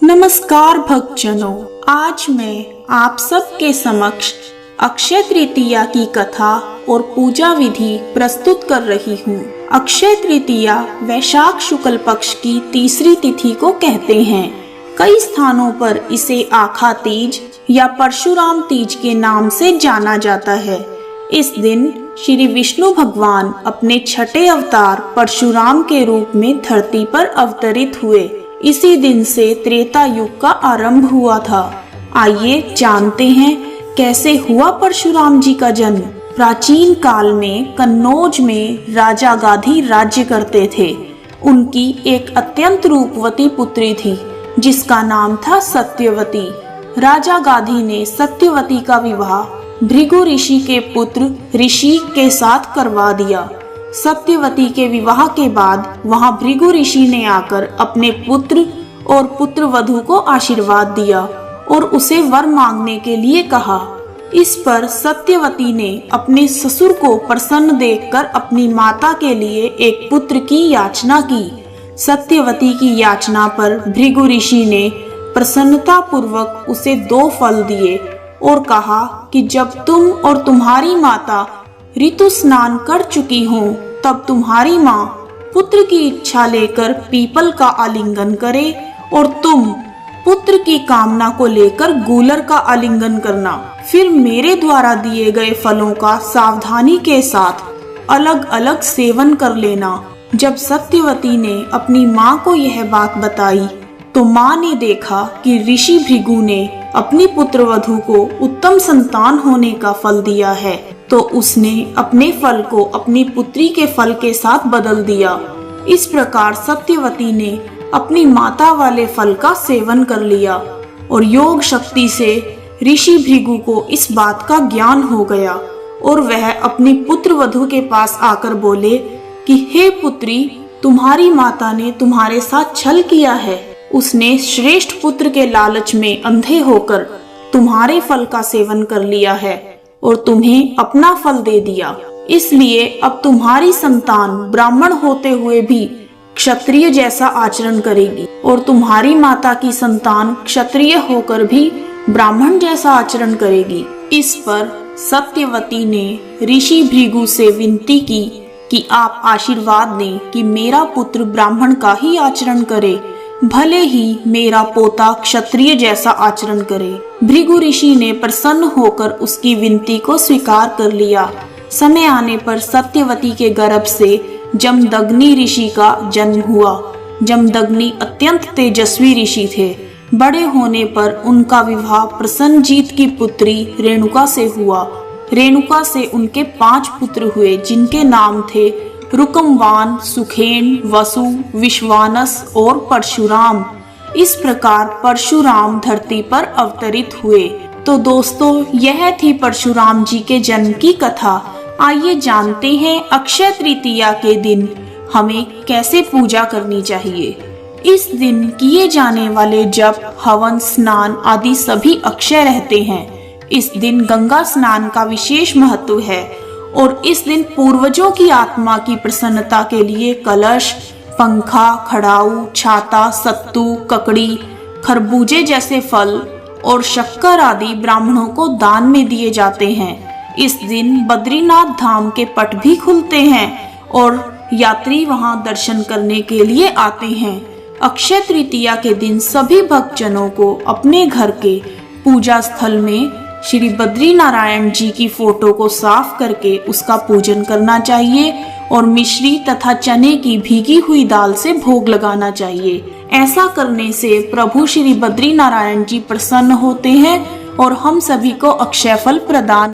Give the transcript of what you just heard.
नमस्कार भक्तजनों, आज मैं आप सबके समक्ष अक्षय तृतीया की कथा और पूजा विधि प्रस्तुत कर रही हूँ। अक्षय तृतीया वैशाख शुक्ल पक्ष की तीसरी तिथि को कहते हैं। कई स्थानों पर इसे आखा तीज या परशुराम तीज के नाम से जाना जाता है। इस दिन श्री विष्णु भगवान अपने छठे अवतार परशुराम के रूप में धरती पर अवतरित हुए। इसी दिन से त्रेता युग का आरंभ हुआ था। आइए जानते हैं कैसे हुआ परशुराम जी का जन्म। प्राचीन काल में कन्नौज में राजा गाधी राज्य करते थे। उनकी एक अत्यंत रूपवती पुत्री थी जिसका नाम था सत्यवती। राजा गाधी ने सत्यवती का विवाह भृगु ऋषि के पुत्र ऋषि के साथ करवा दिया। सत्यवती के विवाह के बाद वहां भृगु ऋषि ने आकर अपने पुत्र और पुत्र वधू को आशीर्वाद दिया और उसे वर मांगने के लिए कहा। इस पर सत्यवती ने अपने ससुर को प्रसन्न देखकर अपनी माता के लिए एक पुत्र की याचना की। सत्यवती की याचना पर भृगु ऋषि ने प्रसन्नता पूर्वक उसे 2 फल दिए और कहा कि जब तुम और तुम्हारी माता ऋतु स्नान कर चुकी हो तब तुम्हारी माँ पुत्र की इच्छा लेकर पीपल का आलिंगन करे और तुम पुत्र की कामना को लेकर गूलर का आलिंगन करना। फिर मेरे द्वारा दिए गए फलों का सावधानी के साथ अलग अलग सेवन कर लेना। जब सत्यवती ने अपनी माँ को यह बात बताई तो माँ ने देखा कि ऋषि भृगु ने अपनी पुत्र वधू को उत्तम संतान होने का फल दिया है, तो उसने अपने फल को अपनी पुत्री के फल के साथ बदल दिया। इस प्रकार सत्यवती ने अपनी माता वाले फल का सेवन कर लिया और योग शक्ति से ऋषि भृगु को इस बात का ज्ञान हो गया और वह अपनी पुत्र वधू के पास आकर बोले कि हे पुत्री, तुम्हारी माता ने तुम्हारे साथ छल किया है। उसने श्रेष्ठ पुत्र के लालच में अंधे होकर तुम्हारे फल का सेवन कर लिया है और तुम्हें अपना फल दे दिया। इसलिए अब तुम्हारी संतान ब्राह्मण होते हुए भी क्षत्रिय जैसा आचरण करेगी और तुम्हारी माता की संतान क्षत्रिय होकर भी ब्राह्मण जैसा आचरण करेगी। इस पर सत्यवती ने ऋषि भृगु से विनती की कि आप आशीर्वाद दें कि मेरा पुत्र ब्राह्मण का ही आचरण करे, भले ही मेरा पोता क्षत्रिय जैसा आचरण करे। भृगु ऋषि ने प्रसन्न होकर उसकी विनती को स्वीकार कर लिया। समय आने पर सत्यवती के गर्भ से जमदग्नि ऋषि का जन्म हुआ। जमदग्नि अत्यंत तेजस्वी ऋषि थे। बड़े होने पर उनका विवाह प्रसन्नजीत की पुत्री रेणुका से हुआ। रेणुका से उनके 5 पुत्र हुए जिनके नाम थे रुकमवान, सुखेन, वसु, विश्वानस और परशुराम। इस प्रकार परशुराम धरती पर अवतरित हुए। तो दोस्तों, यह थी परशुराम जी के जन्म की कथा। आइए जानते हैं अक्षय तृतीया के दिन हमें कैसे पूजा करनी चाहिए। इस दिन किए जाने वाले जप, हवन, स्नान आदि सभी अक्षय रहते हैं। इस दिन गंगा स्नान का विशेष महत्व है और इस दिन पूर्वजों की आत्मा की प्रसन्नता के लिए कलश, पंखा, खड़ाऊ, छाता, सत्तू, ककड़ी, खरबूजे जैसे फल और शक्कर आदि ब्राह्मणों को दान में दिए जाते हैं। इस दिन बद्रीनाथ धाम के पट भी खुलते हैं और यात्री वहां दर्शन करने के लिए आते हैं। अक्षय तृतीया के दिन सभी भक्तजनों को अपने घर के पूजा स्थल में श्री बद्रीनारायण जी की फोटो को साफ करके उसका पूजन करना चाहिए और मिश्री तथा चने की भीगी हुई दाल से भोग लगाना चाहिए। ऐसा करने से प्रभु श्री बद्रीनारायण जी प्रसन्न होते हैं और हम सभी को अक्षय फल प्रदान